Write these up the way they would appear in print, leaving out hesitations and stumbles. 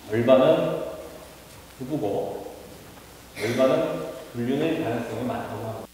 절반은 부부고 절반은 불륜일 가능성이 많다고 합니다.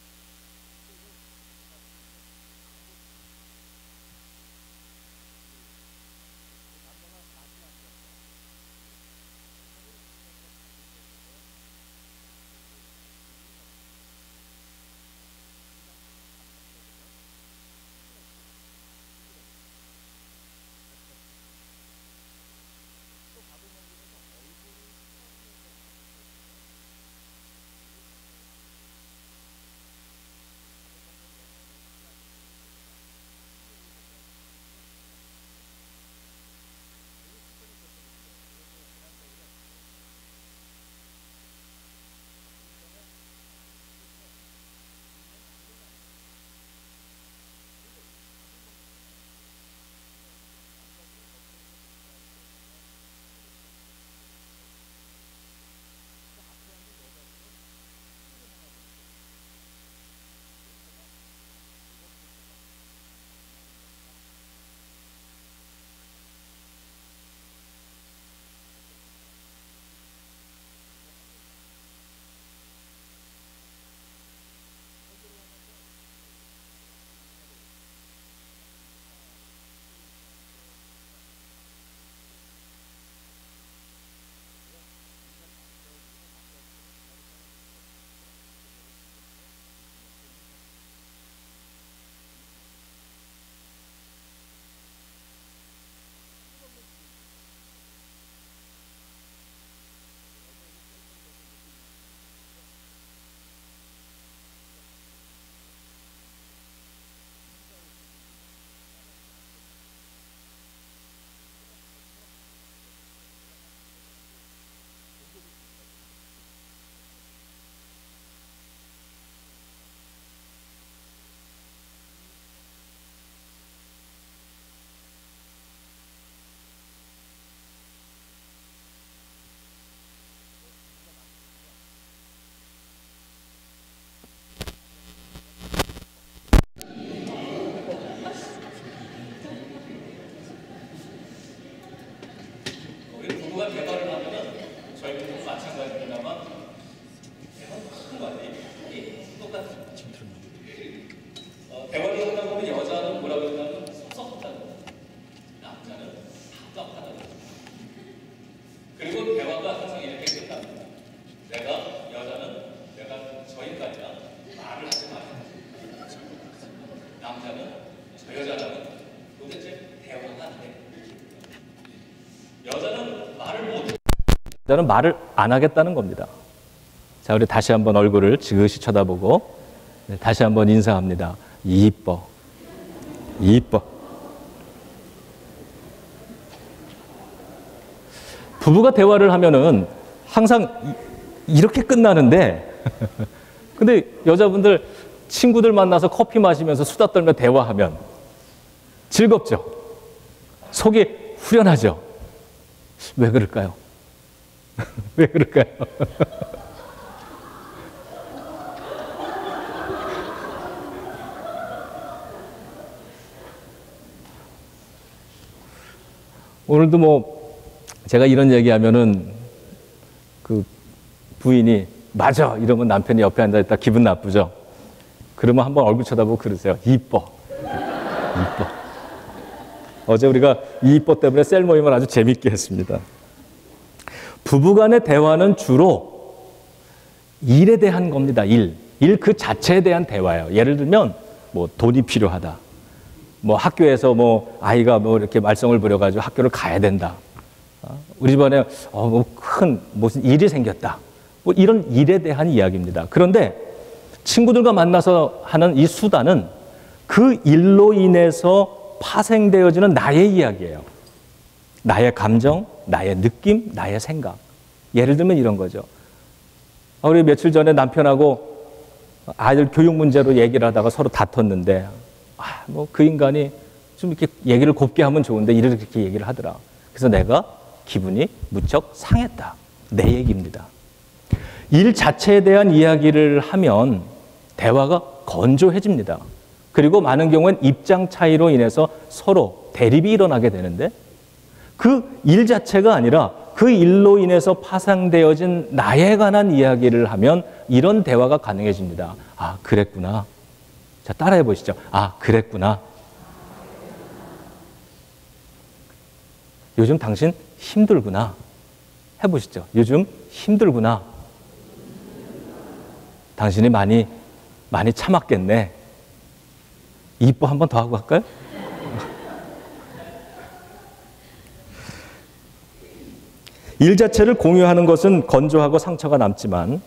부부가 대화를 하면은 저희도 마찬가지입니다만 대화는 큰 거 아니에요? 똑같은 대화를 하다 보면 여자는 뭐라고 했냐면 섭섭하다고, 남자는 답답하다고. 그리고 대화가 항상 이렇게 끝납니다. 내가 저 인간이랑 말을 하지 말아야 돼. 남자는 저 여자랑은 도대체 대화가 안 돼. 여자는 말을 안 하겠다는 겁니다. 자, 우리 다시 한번 얼굴을 지그시 쳐다보고 다시 한번 인사합니다. 이뻐. 이뻐. 부부가 대화를 하면은 항상 이렇게 끝나는데 근데 여자분들 친구들 만나서 커피 마시면서 수다 떨며 대화하면 즐겁죠? 속이 후련하죠? 왜 그럴까요? 왜 그럴까요? 오늘도 뭐 제가 이런 얘기하면은 그 부인이 맞아 이러면 남편이 옆에 앉아있다 기분 나쁘죠? 그러면 한번 얼굴 쳐다보고 그러세요. 이뻐. 이뻐. 어제 우리가 이뻐 때문에 셀 모임을 아주 재밌게 했습니다. 부부간의 대화는 주로 일에 대한 겁니다. 일 그 자체에 대한 대화예요. 예를 들면 뭐 돈이 필요하다. 뭐 학교에서 뭐 아이가 뭐 이렇게 말썽을 부려가지고 학교를 가야 된다. 우리 집안에 뭐 큰 무슨 일이 생겼다. 뭐 이런 일에 대한 이야기입니다. 그런데 친구들과 만나서 하는 이 수다는 그 일로 인해서 파생되어지는 나의 이야기예요. 나의 감정, 나의 느낌, 나의 생각. 예를 들면 이런 거죠. 우리 며칠 전에 남편하고 아이들 교육 문제로 얘기를 하다가 서로 다퉜는데 뭐 그 인간이 좀 이렇게 얘기를 곱게 하면 좋은데 이렇게 얘기를 하더라. 그래서 내가 기분이 무척 상했다. 내 얘기입니다. 일 자체에 대한 이야기를 하면 대화가 건조해집니다. 그리고 많은 경우엔 입장 차이로 인해서 서로 대립이 일어나게 되는데 그 일 자체가 아니라 그 일로 인해서 파생되어진 나에 관한 이야기를 하면 이런 대화가 가능해집니다. 아, 그랬구나. 자, 따라해 보시죠. 아, 그랬구나. 요즘 당신 힘들구나. 해보시죠. 요즘 힘들구나. 당신이 많이 참았겠네. 이뻐 한 번 더 하고 갈까요? 일 자체를 공유하는 것은 건조하고 상처가 남지만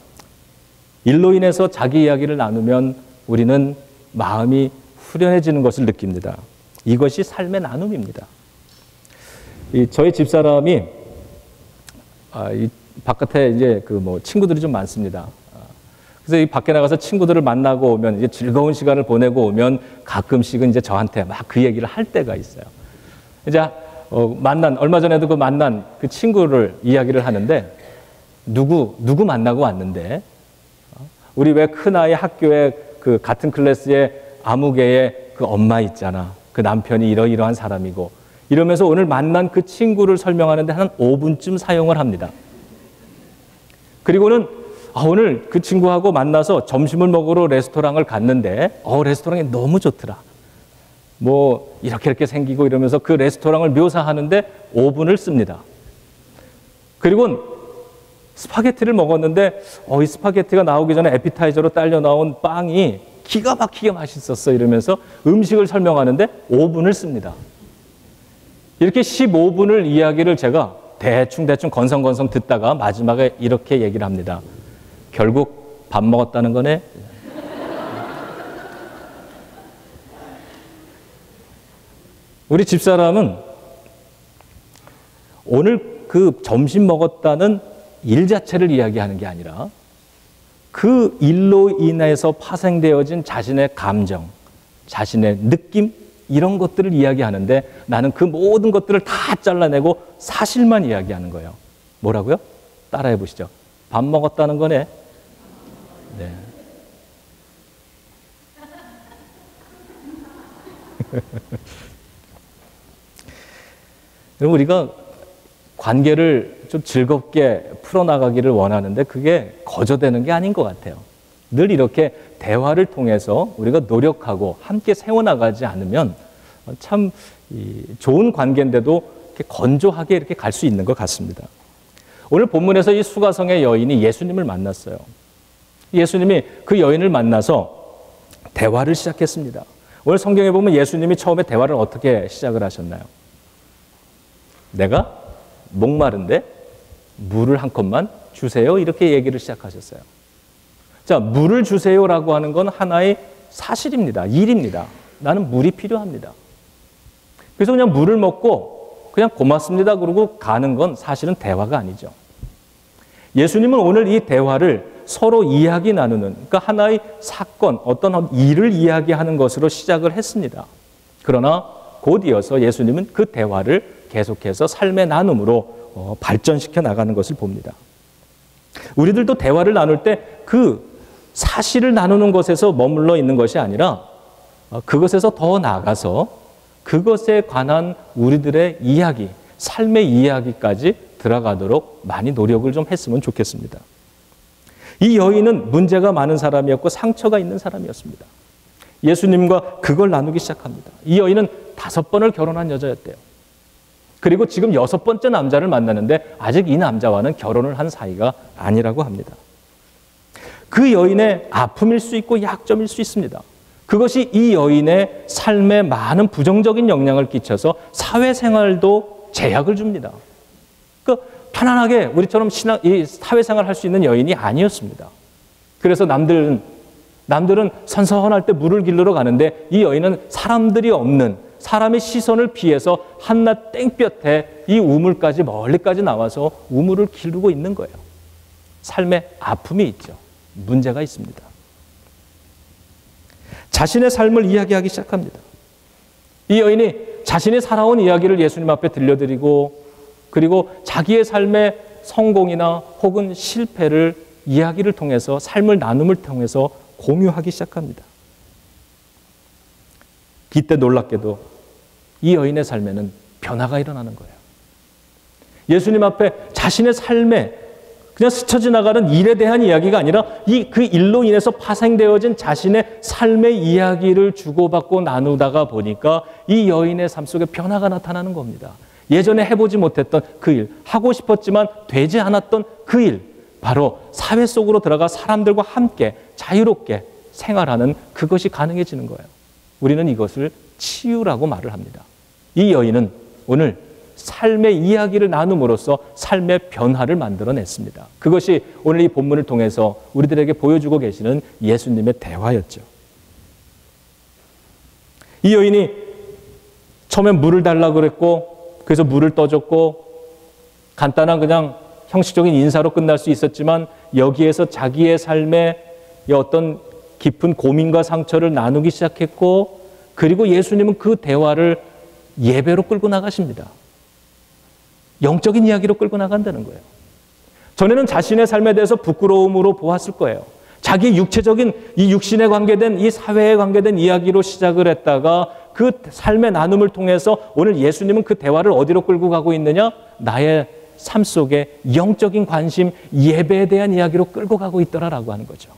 일로 인해서 자기 이야기를 나누면 우리는 마음이 후련해지는 것을 느낍니다. 이것이 삶의 나눔입니다. 저희 집사람이 이 바깥에 이제 친구들이 좀 많습니다. 그래서 이 밖에 나가서 친구들을 만나고 오면 이제 즐거운 시간을 보내고 오면 가끔씩은 이제 저한테 막 그 얘기를 할 때가 있어요. 이제 얼마 전에도 만난 그 친구를 이야기를 하는데 누구 만나고 왔는데 우리 왜 큰아이 학교에 그 같은 클래스에 아무개의 그 엄마 있잖아. 그 남편이 이러이러한 사람이고 이러면서 오늘 만난 그 친구를 설명하는데 한 5분쯤 사용을 합니다. 그리고는 오늘 그 친구하고 만나서 점심을 먹으러 레스토랑을 갔는데 레스토랑이 너무 좋더라. 이렇게 생기고 이러면서 그 레스토랑을 묘사하는데 5분을 씁니다. 그리고 스파게티를 먹었는데 이 스파게티가 나오기 전에 에피타이저로 딸려 나온 빵이 기가 막히게 맛있었어 이러면서 음식을 설명하는데 5분을 씁니다. 이렇게 15분을 이야기를 제가 대충 건성건성 듣다가 마지막에 이렇게 얘기를 합니다. 결국 밥 먹었다는 거네. 우리 집사람은 오늘 그 점심 먹었다는 일 자체를 이야기하는 게 아니라 그 일로 인해서 파생되어진 자신의 감정, 자신의 느낌 이런 것들을 이야기하는데 나는 그 모든 것들을 다 잘라내고 사실만 이야기하는 거예요. 뭐라고요? 따라해 보시죠. 밥 먹었다는 거네. 네. 그럼 우리가 관계를 좀 즐겁게 풀어나가기를 원하는데 그게 거저되는 게 아닌 것 같아요. 늘 이렇게 대화를 통해서 우리가 노력하고 함께 세워나가지 않으면 참 좋은 관계인데도 이렇게 건조하게 이렇게 갈 수 있는 것 같습니다. 오늘 본문에서 이 수가성의 여인이 예수님을 만났어요. 예수님이 그 여인을 만나서 대화를 시작했습니다. 오늘 성경에 보면 예수님이 처음에 대화를 어떻게 시작을 하셨나요? 내가 목마른데 물을 한 컵만 주세요. 이렇게 얘기를 시작하셨어요. 자, 물을 주세요라고 하는 건 하나의 사실입니다. 일입니다. 나는 물이 필요합니다. 그래서 그냥 물을 먹고 그냥 고맙습니다. 그러고 가는 건 사실은 대화가 아니죠. 예수님은 오늘 이 대화를 서로 이야기 나누는, 그러니까 하나의 사건, 어떤 일을 이야기하는 것으로 시작을 했습니다. 그러나 곧 이어서 예수님은 그 대화를 계속해서 삶의 나눔으로 발전시켜 나가는 것을 봅니다. 우리들도 대화를 나눌 때 그 사실을 나누는 것에서 머물러 있는 것이 아니라 그것에서 더 나아가서 그것에 관한 우리들의 이야기, 삶의 이야기까지 들어가도록 많이 노력을 좀 했으면 좋겠습니다. 이 여인은 문제가 많은 사람이었고 상처가 있는 사람이었습니다. 예수님과 그걸 나누기 시작합니다. 이 여인은 5번을 결혼한 여자였대요. 그리고 지금 6번째 남자를 만나는데 아직 이 남자와는 결혼을 한 사이가 아니라고 합니다. 그 여인의 아픔일 수 있고 약점일 수 있습니다. 그것이 이 여인의 삶에 많은 부정적인 영향을 끼쳐서 사회생활도 제약을 줍니다. 그러니까 편안하게 우리처럼 이 사회생활을 할 수 있는 여인이 아니었습니다. 그래서 남들은 선선할 때 물을 길르러 가는데 이 여인은 사람들이 없는 사람의 시선을 피해서 한낮 땡볕에 이 우물까지 멀리까지 나와서 우물을 기르고 있는 거예요. 삶에 아픔이 있죠. 문제가 있습니다. 자신의 삶을 이야기하기 시작합니다. 이 여인이 자신이 살아온 이야기를 예수님 앞에 들려드리고 그리고 자기의 삶의 성공이나 혹은 실패를 이야기를 통해서 삶을 나눔을 통해서 공유하기 시작합니다. 이때 놀랍게도 이 여인의 삶에는 변화가 일어나는 거예요. 예수님 앞에 자신의 삶에 그냥 스쳐 지나가는 일에 대한 이야기가 아니라 그 일로 인해서 파생되어진 자신의 삶의 이야기를 주고받고 나누다가 보니까 이 여인의 삶 속에 변화가 나타나는 겁니다. 예전에 해보지 못했던 그 일, 하고 싶었지만 되지 않았던 그 일, 바로 사회 속으로 들어가 사람들과 함께 자유롭게 생활하는 그것이 가능해지는 거예요. 우리는 이것을 치유라고 말을 합니다. 이 여인은 오늘 삶의 이야기를 나눔으로써 삶의 변화를 만들어냈습니다. 그것이 오늘 이 본문을 통해서 우리들에게 보여주고 계시는 예수님의 대화였죠. 이 여인이 처음엔 물을 달라고 그랬고 그래서 물을 떠줬고 간단한 그냥 형식적인 인사로 끝날 수 있었지만 여기에서 자기의 삶의 어떤 깊은 고민과 상처를 나누기 시작했고 그리고 예수님은 그 대화를 예배로 끌고 나가십니다. 영적인 이야기로 끌고 나간다는 거예요. 전에는 자신의 삶에 대해서 부끄러움으로 보았을 거예요. 자기 육체적인 이 육신에 관계된 이 사회에 관계된 이야기로 시작을 했다가 그 삶의 나눔을 통해서 오늘 예수님은 그 대화를 어디로 끌고 가고 있느냐? 나의 삶 속에 영적인 관심, 예배에 대한 이야기로 끌고 가고 있더라라고 하는 거죠.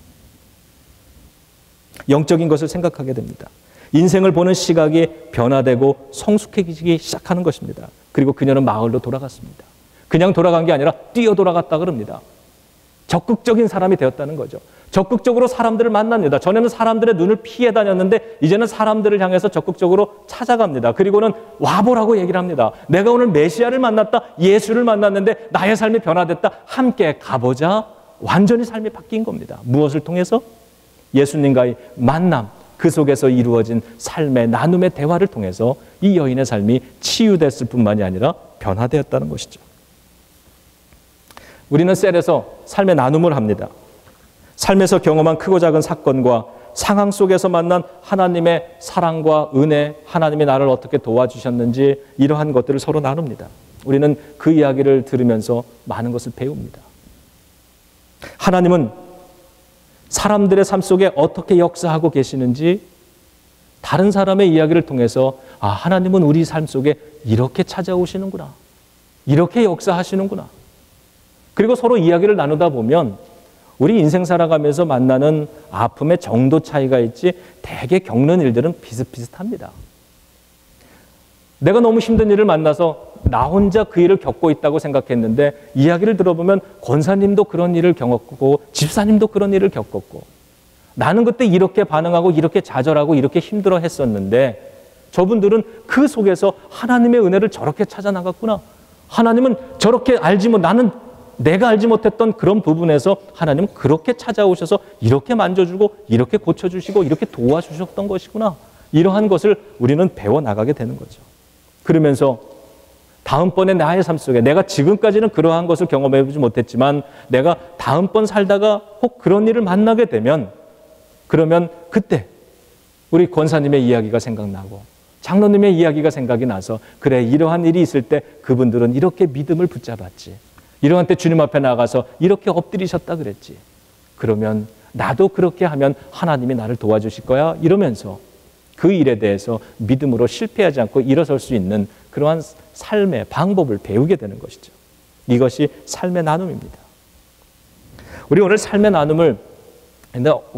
영적인 것을 생각하게 됩니다. 인생을 보는 시각이 변화되고 성숙해지기 시작하는 것입니다. 그리고 그녀는 마을로 돌아갔습니다. 그냥 돌아간 게 아니라 뛰어 돌아갔다 그럽니다. 적극적인 사람이 되었다는 거죠. 적극적으로 사람들을 만납니다. 전에는 사람들의 눈을 피해 다녔는데 이제는 사람들을 향해서 적극적으로 찾아갑니다. 그리고는 와보라고 얘기를 합니다. 내가 오늘 메시아를 만났다. 예수를 만났는데 나의 삶이 변화됐다. 함께 가보자. 완전히 삶이 바뀐 겁니다. 무엇을 통해서? 예수님과의 만남, 그 속에서 이루어진 삶의 나눔의 대화를 통해서 이 여인의 삶이 치유됐을 뿐만이 아니라 변화되었다는 것이죠. 우리는 셀에서 삶의 나눔을 합니다. 삶에서 경험한 크고 작은 사건과 상황 속에서 만난 하나님의 사랑과 은혜, 하나님이 나를 어떻게 도와주셨는지 이러한 것들을 서로 나눕니다. 우리는 그 이야기를 들으면서 많은 것을 배웁니다. 하나님은 사람들의 삶 속에 어떻게 역사하고 계시는지 다른 사람의 이야기를 통해서 하나님은 우리 삶 속에 이렇게 찾아오시는구나. 이렇게 역사하시는구나. 그리고 서로 이야기를 나누다 보면 우리 인생 살아가면서 만나는 아픔의 정도 차이가 있지 대개 겪는 일들은 비슷비슷합니다. 내가 너무 힘든 일을 만나서 나 혼자 그 일을 겪고 있다고 생각했는데 이야기를 들어보면 권사님도 그런 일을 겪었고 집사님도 그런 일을 겪었고 나는 그때 이렇게 반응하고 이렇게 좌절하고 이렇게 힘들어 했었는데 저분들은 그 속에서 하나님의 은혜를 저렇게 찾아 나갔구나. 하나님은 저렇게 나는 내가 알지 못했던 그런 부분에서 하나님은 그렇게 찾아오셔서 이렇게 만져주고 이렇게 고쳐주시고 이렇게 도와주셨던 것이구나. 이러한 것을 우리는 배워나가게 되는 거죠. 그러면서 다음번에 나의 삶 속에 내가 지금까지는 그러한 것을 경험해보지 못했지만 내가 다음번 살다가 혹 그런 일을 만나게 되면 그러면 그때 우리 권사님의 이야기가 생각나고 장로님의 이야기가 생각이 나서 그래 이러한 일이 있을 때 그분들은 이렇게 믿음을 붙잡았지. 이러한 때 주님 앞에 나가서 이렇게 엎드리셨다 그랬지. 그러면 나도 그렇게 하면 하나님이 나를 도와주실 거야. 이러면서 그 일에 대해서 믿음으로 실패하지 않고 일어설 수 있는 그러한 삶의 방법을 배우게 되는 것이죠. 이것이 삶의 나눔입니다. 우리 오늘 삶의 나눔을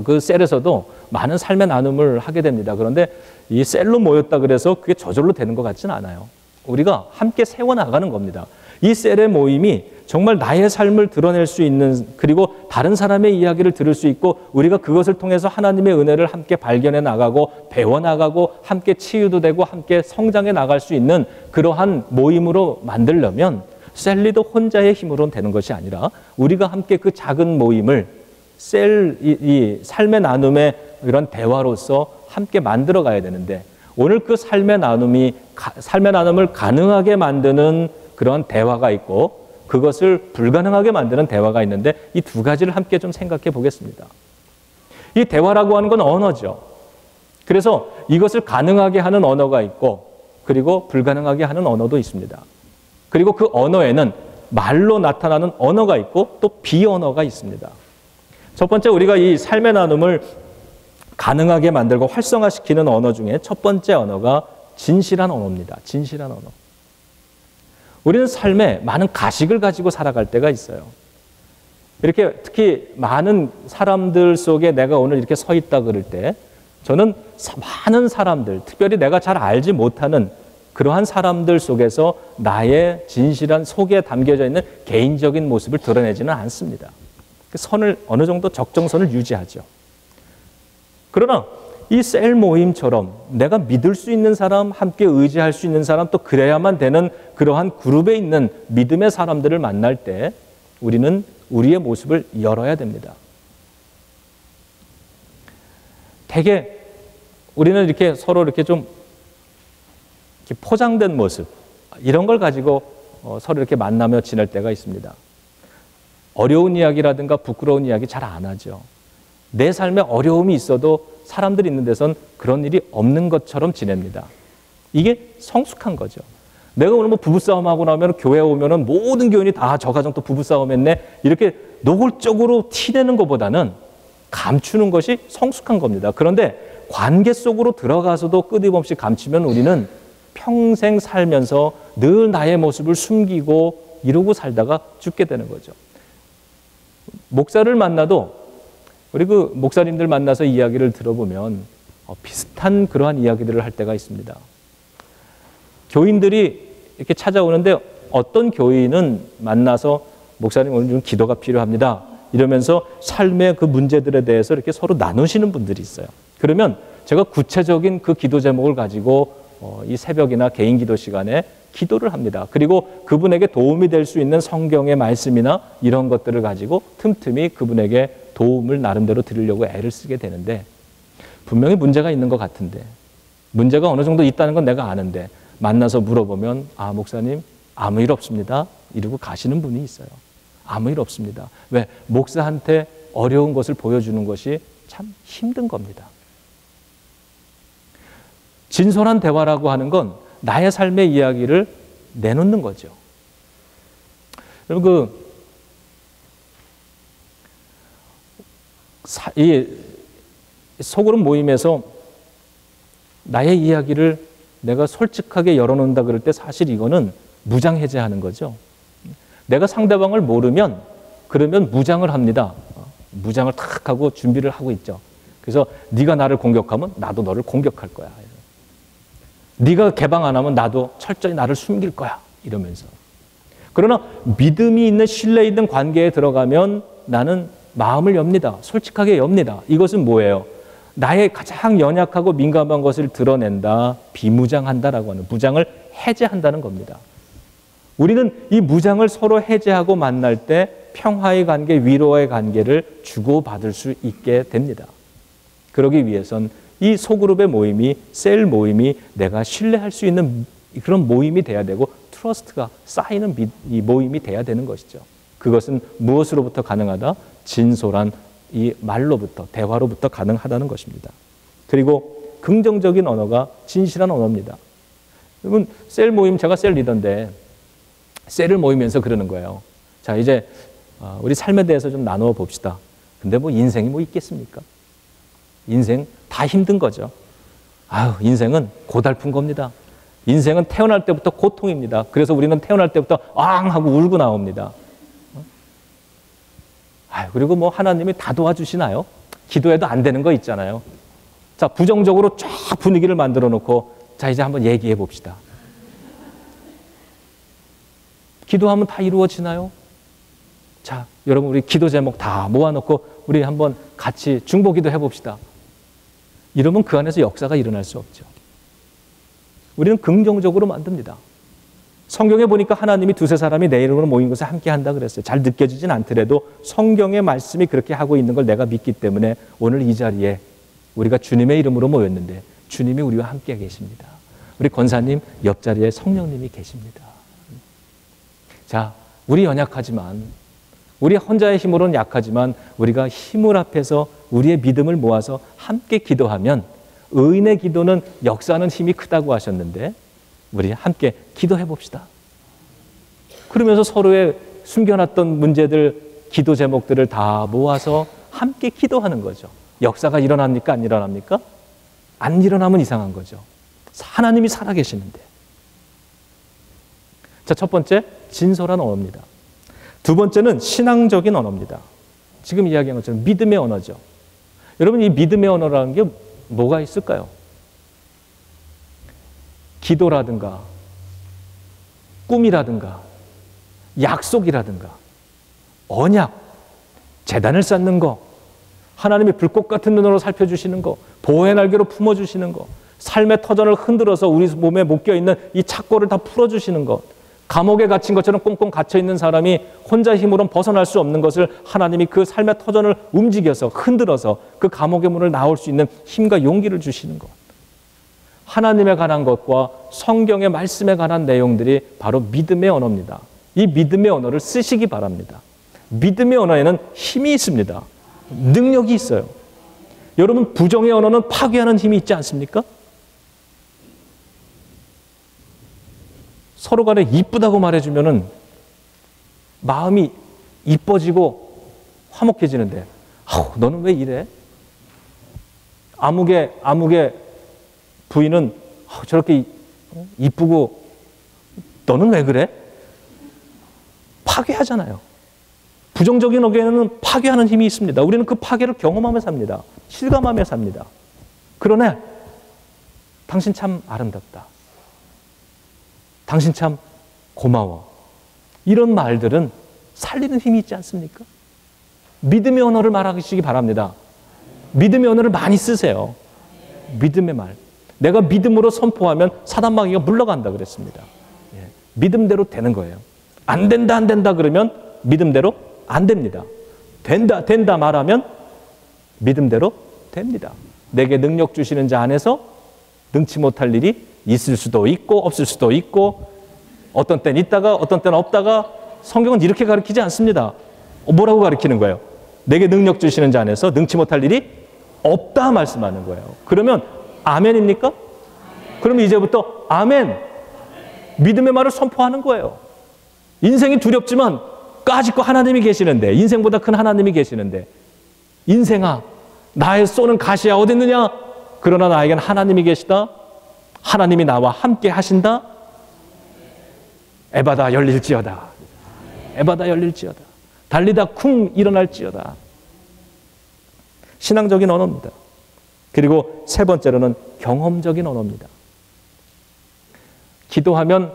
그 셀에서도 많은 삶의 나눔을 하게 됩니다. 그런데 이 셀로 모였다 그래서 그게 저절로 되는 것 같지는 않아요. 우리가 함께 세워나가는 겁니다. 이 셀의 모임이 정말 나의 삶을 드러낼 수 있는 그리고 다른 사람의 이야기를 들을 수 있고 우리가 그것을 통해서 하나님의 은혜를 함께 발견해 나가고 배워나가고 함께 치유도 되고 함께 성장해 나갈 수 있는 그러한 모임으로 만들려면 셀리도 혼자의 힘으로는 되는 것이 아니라 우리가 함께 그 작은 모임을 이 삶의 나눔의 이런 대화로서 함께 만들어 가야 되는데 오늘 그 삶의 나눔을 가능하게 만드는 그런 대화가 있고 그것을 불가능하게 만드는 대화가 있는데 이 두 가지를 함께 좀 생각해 보겠습니다. 이 대화라고 하는 건 언어죠. 그래서 이것을 가능하게 하는 언어가 있고 그리고 불가능하게 하는 언어도 있습니다. 그리고 그 언어에는 말로 나타나는 언어가 있고 또 비언어가 있습니다. 첫 번째 우리가 이 삶의 나눔을 가능하게 만들고 활성화시키는 언어 중에 첫 번째 언어가 진실한 언어입니다. 진실한 언어. 우리는 삶에 많은 가식을 가지고 살아갈 때가 있어요. 이렇게 특히 많은 사람들 속에 내가 오늘 이렇게 서 있다 그럴 때 저는 많은 사람들, 특별히 내가 잘 알지 못하는 그러한 사람들 속에서 나의 진실한 속에 담겨져 있는 개인적인 모습을 드러내지는 않습니다. 선을 어느 정도 적정선을 유지하죠. 그러나 이 셀 모임처럼 내가 믿을 수 있는 사람, 함께 의지할 수 있는 사람, 또 그래야만 되는 그러한 그룹에 있는 믿음의 사람들을 만날 때 우리는 우리의 모습을 열어야 됩니다. 대개 우리는 이렇게 서로 이렇게 좀 이렇게 포장된 모습, 이런 걸 가지고 서로 이렇게 만나며 지낼 때가 있습니다. 어려운 이야기라든가 부끄러운 이야기 잘 안 하죠. 내 삶에 어려움이 있어도 사람들이 있는 데선 그런 일이 없는 것처럼 지냅니다. 이게 성숙한 거죠. 내가 오늘 뭐 부부싸움하고 나면 교회 오면은 모든 교인이 다 저 가정 또 부부싸움 했네. 이렇게 노골적으로 티내는 것보다는 감추는 것이 성숙한 겁니다. 그런데 관계 속으로 들어가서도 끊임없이 감추면 우리는 평생 살면서 늘 나의 모습을 숨기고 이러고 살다가 죽게 되는 거죠. 목사를 만나도 우리 그 목사님들 만나서 이야기를 들어보면 비슷한 그러한 이야기들을 할 때가 있습니다. 교인들이 이렇게 찾아오는데 어떤 교인은 만나서 목사님 오늘 좀 기도가 필요합니다. 이러면서 삶의 그 문제들에 대해서 이렇게 서로 나누시는 분들이 있어요. 그러면 제가 구체적인 그 기도 제목을 가지고 이 새벽이나 개인 기도 시간에 기도를 합니다. 그리고 그분에게 도움이 될 수 있는 성경의 말씀이나 이런 것들을 가지고 틈틈이 그분에게 도움을 나름대로 드리려고 애를 쓰게 되는데 분명히 문제가 있는 것 같은데 문제가 어느 정도 있다는 건 내가 아는데 만나서 물어보면 아 목사님 아무 일 없습니다. 이러고 가시는 분이 있어요. 아무 일 없습니다. 왜? 목사한테 어려운 것을 보여주는 것이 참 힘든 겁니다. 진솔한 대화라고 하는 건 나의 삶의 이야기를 내놓는 거죠. 여러분 이 소그룹 모임에서 나의 이야기를 내가 솔직하게 열어놓는다 그럴 때 사실 이거는 무장해제하는 거죠. 내가 상대방을 모르면 그러면 무장을 합니다. 무장을 탁 하고 준비를 하고 있죠. 그래서 네가 나를 공격하면 나도 너를 공격할 거야. 네가 개방 안 하면 나도 철저히 나를 숨길 거야. 이러면서. 그러나 믿음이 있는 신뢰 있는 관계에 들어가면 나는 마음을 엽니다. 솔직하게 엽니다. 이것은 뭐예요? 나의 가장 연약하고 민감한 것을 드러낸다. 비무장한다라고 하는 무장을 해제한다는 겁니다. 우리는 이 무장을 서로 해제하고 만날 때 평화의 관계, 위로의 관계를 주고받을 수 있게 됩니다. 그러기 위해선 이 소그룹의 모임이, 셀 모임이 내가 신뢰할 수 있는 그런 모임이 돼야 되고 트러스트가 쌓이는 이 모임이 돼야 되는 것이죠. 그것은 무엇으로부터 가능하다? 진솔한 이 말로부터, 대화로부터 가능하다는 것입니다. 그리고 긍정적인 언어가 진실한 언어입니다. 여러분, 셀 모임, 제가 셀 리더인데 셀을 모이면서 그러는 거예요. 자, 이제 우리 삶에 대해서 좀 나누어 봅시다. 근데 뭐 인생이 뭐 있겠습니까? 인생 다 힘든 거죠. 아유, 인생은 고달픈 겁니다. 인생은 태어날 때부터 고통입니다. 그래서 우리는 태어날 때부터 앙 하고 울고 나옵니다. 아유, 그리고 뭐 하나님이 다 도와주시나요? 기도해도 안 되는 거 있잖아요. 자, 부정적으로 쫙 분위기를 만들어 놓고 자, 이제 한번 얘기해 봅시다. 기도하면 다 이루어지나요? 자, 여러분 우리 기도 제목 다 모아놓고 우리 한번 같이 중보기도 해봅시다. 이러면 그 안에서 역사가 일어날 수 없죠. 우리는 긍정적으로 만듭니다. 성경에 보니까 하나님이 두세 사람이 내 이름으로 모인 것을 함께 한다 그랬어요. 잘 느껴지진 않더라도 성경의 말씀이 그렇게 하고 있는 걸 내가 믿기 때문에 오늘 이 자리에 우리가 주님의 이름으로 모였는데 주님이 우리와 함께 계십니다. 우리 권사님 옆자리에 성령님이 계십니다. 자, 우리 연약하지만 우리 혼자의 힘으로는 약하지만 우리가 힘을 합해서 우리의 믿음을 모아서 함께 기도하면 의인의 기도는 역사하는 힘이 크다고 하셨는데 우리 함께 기도해 봅시다. 그러면서 서로의 숨겨놨던 문제들, 기도 제목들을 다 모아서 함께 기도하는 거죠. 역사가 일어납니까? 안 일어납니까? 안 일어나면 이상한 거죠. 하나님이 살아계시는데. 자, 첫 번째, 진솔한 언어입니다. 두 번째는 신앙적인 언어입니다. 지금 이야기한 것처럼 믿음의 언어죠. 여러분, 이 믿음의 언어라는 게 뭐가 있을까요? 기도라든가 꿈이라든가 약속이라든가 언약, 제단을 쌓는 거, 하나님이 불꽃 같은 눈으로 살펴주시는 거, 보호의 날개로 품어주시는 거, 삶의 터전을 흔들어서 우리 몸에 묶여있는 이 착고를 다 풀어주시는 것, 감옥에 갇힌 것처럼 꽁꽁 갇혀있는 사람이 혼자 힘으로는 벗어날 수 없는 것을 하나님이 그 삶의 터전을 움직여서 흔들어서 그 감옥의 문을 나올 수 있는 힘과 용기를 주시는 것. 하나님에 관한 것과 성경의 말씀에 관한 내용들이 바로 믿음의 언어입니다. 이 믿음의 언어를 쓰시기 바랍니다. 믿음의 언어에는 힘이 있습니다. 능력이 있어요. 여러분, 부정의 언어는 파괴하는 힘이 있지 않습니까? 서로 간에 이쁘다고 말해주면은 마음이 이뻐지고 화목해지는데, 아우, 너는 왜 이래? 아무개 부인은 저렇게 이쁘고 너는 왜 그래? 파괴하잖아요. 부정적인 언어에는 파괴하는 힘이 있습니다. 우리는 그 파괴를 경험하며 삽니다. 실감하며 삽니다. 그러네, 당신 참 아름답다. 당신 참 고마워. 이런 말들은 살리는 힘이 있지 않습니까? 믿음의 언어를 말하시기 바랍니다. 믿음의 언어를 많이 쓰세요. 믿음의 말. 내가 믿음으로 선포하면 사단마귀가 물러간다 그랬습니다. 예. 믿음대로 되는 거예요. 안 된다 그러면 믿음대로 안 됩니다. 된다 말하면 믿음대로 됩니다. 내게 능력 주시는 자 안에서 능치 못할 일이 있을 수도 있고 없을 수도 있고, 어떤 때는 있다가 어떤 때는 없다가, 성경은 이렇게 가르치지 않습니다. 뭐라고 가르치는 거예요? 내게 능력 주시는 자 안에서 능치 못할 일이 없다 말씀하는 거예요. 그러면 아멘입니까? 그러면 이제부터 아멘, 믿음의 말을 선포하는 거예요. 인생이 두렵지만 까짓 거 하나님이 계시는데, 인생보다 큰 하나님이 계시는데, 인생아 나의 쏘는 가시야 어디 있느냐? 그러나 나에겐 하나님이 계시다. 하나님이 나와 함께 하신다. 에바다 열릴지어다. 에바다 열릴지어다. 달리다 쿵 일어날지어다. 신앙적인 언어입니다. 그리고 세 번째로는 경험적인 언어입니다. 기도하면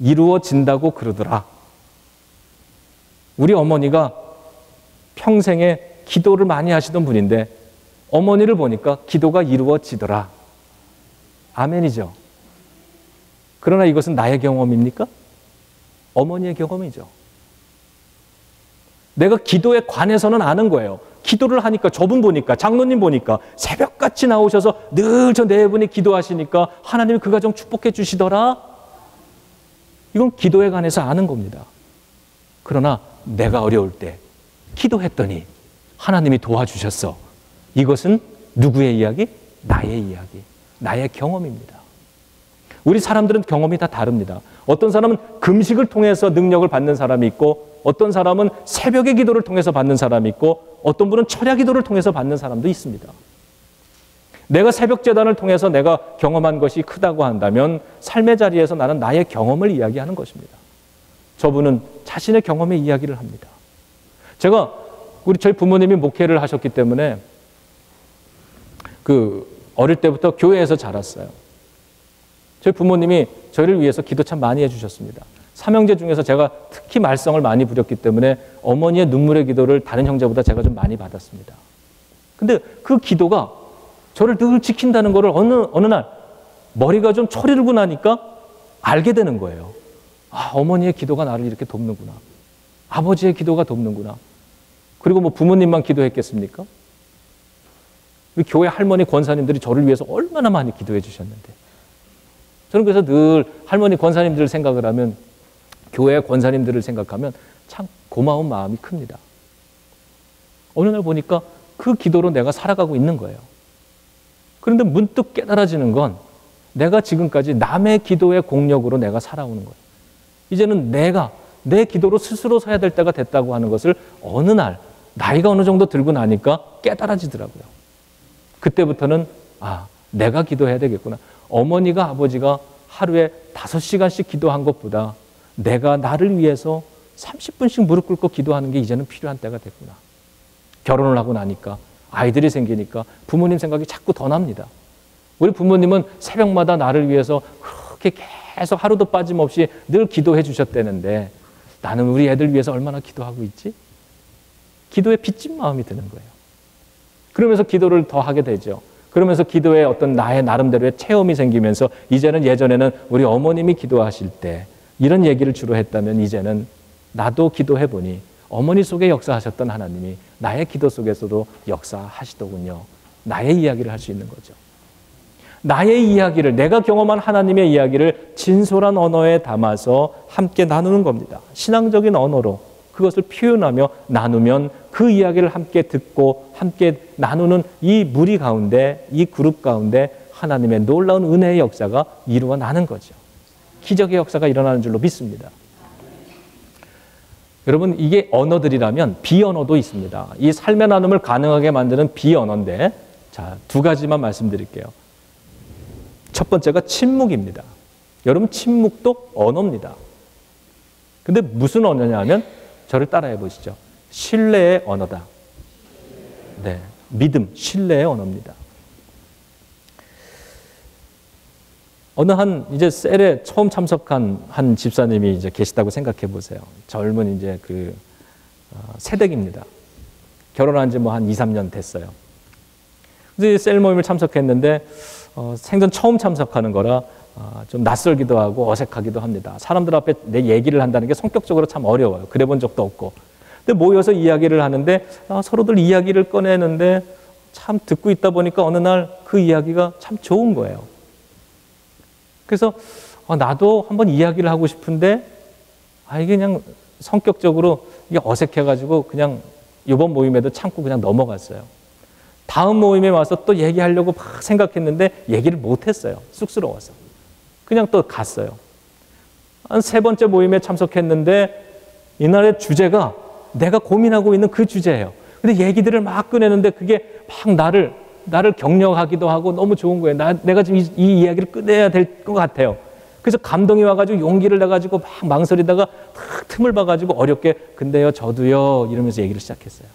이루어진다고 그러더라. 우리 어머니가 평생에 기도를 많이 하시던 분인데 어머니를 보니까 기도가 이루어지더라. 아멘이죠. 그러나 이것은 나의 경험입니까? 어머니의 경험이죠. 내가 기도에 관해서는 아는 거예요. 기도를 하니까, 저분 보니까, 장로님 보니까 새벽같이 나오셔서 늘 저 네 분이 기도하시니까 하나님이 그 가정 축복해 주시더라. 이건 기도에 관해서 아는 겁니다. 그러나 내가 어려울 때 기도했더니 하나님이 도와주셨어. 이것은 누구의 이야기? 나의 이야기. 나의 경험입니다. 우리 사람들은 경험이 다 다릅니다. 어떤 사람은 금식을 통해서 능력을 받는 사람이 있고, 어떤 사람은 새벽의 기도를 통해서 받는 사람이 있고, 어떤 분은 철야 기도를 통해서 받는 사람도 있습니다. 내가 새벽 제단을 통해서 내가 경험한 것이 크다고 한다면 삶의 자리에서 나는 나의 경험을 이야기하는 것입니다. 저분은 자신의 경험의 이야기를 합니다. 제가 저희 부모님이 목회를 하셨기 때문에 어릴 때부터 교회에서 자랐어요. 저희 부모님이 저희를 위해서 기도 참 많이 해주셨습니다. 삼형제 중에서 제가 특히 말썽을 많이 부렸기 때문에 어머니의 눈물의 기도를 다른 형제보다 제가 좀 많이 받았습니다. 근데 그 기도가 저를 늘 지킨다는 것을 어느 날 머리가 좀 초리르고 나니까 알게 되는 거예요. 아, 어머니의 기도가 나를 이렇게 돕는구나. 아버지의 기도가 돕는구나. 그리고 뭐 부모님만 기도했겠습니까? 우리 교회 할머니 권사님들이 저를 위해서 얼마나 많이 기도해 주셨는데. 저는 그래서 늘 할머니 권사님들을 생각을 하면, 교회 권사님들을 생각하면 참 고마운 마음이 큽니다. 어느 날 보니까 그 기도로 내가 살아가고 있는 거예요. 그런데 문득 깨달아지는 건 내가 지금까지 남의 기도의 공력으로 내가 살아오는 거예요. 이제는 내가 내 기도로 스스로 서야 될 때가 됐다고 하는 것을 어느 날 나이가 어느 정도 들고 나니까 깨달아지더라고요. 그때부터는 내가 기도해야 되겠구나. 어머니가 아버지가 하루에 5시간씩 기도한 것보다 내가 나를 위해서 30분씩 무릎 꿇고 기도하는 게 이제는 필요한 때가 됐구나. 결혼을 하고 나니까, 아이들이 생기니까 부모님 생각이 자꾸 더 납니다. 우리 부모님은 새벽마다 나를 위해서 그렇게 계속 하루도 빠짐없이 늘 기도해 주셨다는데 나는 우리 애들 위해서 얼마나 기도하고 있지? 기도에 빚진 마음이 드는 거예요. 그러면서 기도를 더 하게 되죠. 그러면서 기도에 어떤 나의 나름대로의 체험이 생기면서 이제는 예전에는 우리 어머님이 기도하실 때 이런 얘기를 주로 했다면 이제는 나도 기도해보니 어머니 속에 역사하셨던 하나님이 나의 기도 속에서도 역사하시더군요. 나의 이야기를 할 수 있는 거죠. 나의 이야기를, 내가 경험한 하나님의 이야기를 진솔한 언어에 담아서 함께 나누는 겁니다. 신앙적인 언어로 그것을 표현하며 나누면 그 이야기를 함께 듣고 함께 나누는 이 무리 가운데, 이 그룹 가운데 하나님의 놀라운 은혜의 역사가 이루어나는 거죠. 기적의 역사가 일어나는 줄로 믿습니다. 여러분, 이게 언어들이라면 비언어도 있습니다. 이 삶의 나눔을 가능하게 만드는 비언어인데, 자, 2가지만 말씀드릴게요. 첫 번째가 침묵입니다. 여러분, 침묵도 언어입니다. 근데 무슨 언어냐면 저를 따라해 보시죠. 신뢰의 언어다. 네, 믿음, 신뢰의 언어입니다. 어느 한 이제 셀에 처음 참석한 한 집사님이 이제 계시다고 생각해 보세요. 젊은 이제 그 새댁입니다. 결혼한 지 뭐 한 2, 3년 됐어요. 이제 셀 모임을 참석했는데 생전 처음 참석하는 거라 좀 낯설기도 하고 어색하기도 합니다. 사람들 앞에 내 얘기를 한다는 게 성격적으로 참 어려워요. 그래 본 적도 없고. 근데 모여서 이야기를 하는데 서로들 이야기를 꺼내는데 참 듣고 있다 보니까 어느 날 그 이야기가 참 좋은 거예요. 그래서 나도 한번 이야기를 하고 싶은데 이게 그냥 성격적으로 이게 어색해가지고 그냥 이번 모임에도 참고 그냥 넘어갔어요. 다음 모임에 와서 또 얘기하려고 막 생각했는데 얘기를 못했어요. 쑥스러워서. 그냥 또 갔어요. 한 3번째 모임에 참석했는데 이날의 주제가 내가 고민하고 있는 그 주제예요. 근데 얘기들을 막 꺼내는데 그게 막 나를 격려하기도 하고 너무 좋은 거예요. 내가 지금 이 이야기를 꺼내야 될 것 같아요. 그래서 감동이 와가지고 용기를 내가지고 막 망설이다가 탁 틈을 봐가지고 어렵게 근데요 저도요 이러면서 얘기를 시작했어요.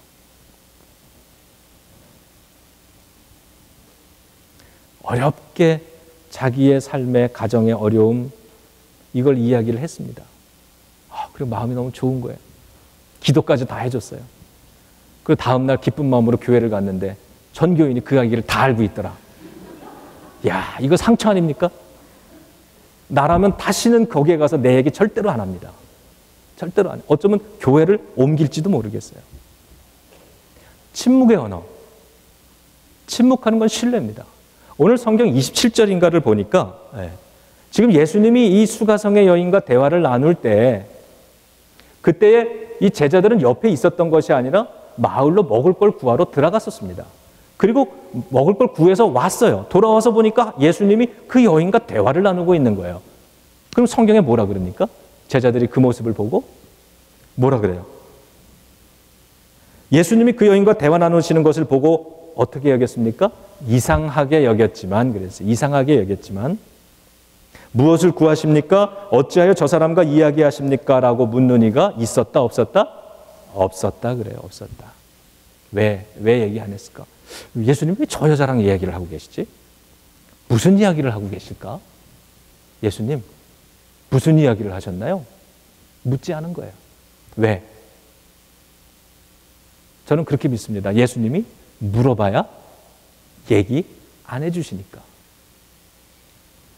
어렵게 자기의 삶의 가정의 어려움 이걸 이야기를 했습니다. 그리고 마음이 너무 좋은 거예요. 기도까지 다 해줬어요. 그리고 다음날 기쁜 마음으로 교회를 갔는데 전교인이 그 이야기를 다 알고 있더라. 야, 이거 상처 아닙니까? 나라면 다시는 거기에 가서 내 얘기 절대로 안 합니다. 절대로 안 해요. 어쩌면 교회를 옮길지도 모르겠어요. 침묵의 언어. 침묵하는 건 신뢰입니다. 오늘 성경 27절인가를 보니까 지금 예수님이 이 수가성의 여인과 대화를 나눌 때 그때에 이 제자들은 옆에 있었던 것이 아니라 마을로 먹을 걸 구하러 들어갔었습니다. 그리고 먹을 걸 구해서 왔어요. 돌아와서 보니까 예수님이 그 여인과 대화를 나누고 있는 거예요. 그럼 성경에 뭐라 그럽니까? 제자들이 그 모습을 보고 뭐라 그래요? 예수님이 그 여인과 대화 나누시는 것을 보고 어떻게 여겼습니까? 이상하게 여겼지만 그랬어요. 이상하게 여겼지만 무엇을 구하십니까? 어찌하여 저 사람과 이야기하십니까? 라고 묻는 이가 있었다 없었다? 없었다 그래요. 없었다. 왜 얘기 안 했을까? 예수님이 왜 저 여자랑 이야기를 하고 계시지? 무슨 이야기를 하고 계실까? 예수님 무슨 이야기를 하셨나요? 묻지 않은 거예요. 왜? 저는 그렇게 믿습니다. 예수님이 물어봐야 얘기 안 해주시니까.